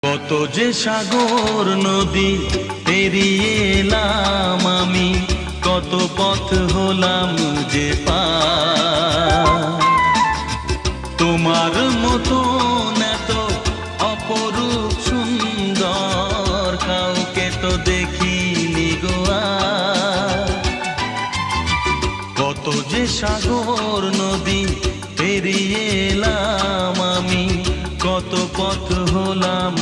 কত যে সাগর নদী পেরিয়ে এলাম আমি, কত পথ হলাম যে পার। তোমার মতো এত অপরূপ সুন্দর কাউকে তো দেখিনি গো আর। কত যে সাগর নদী পেরিয়ে এলাম আমি, কত পথ হলাম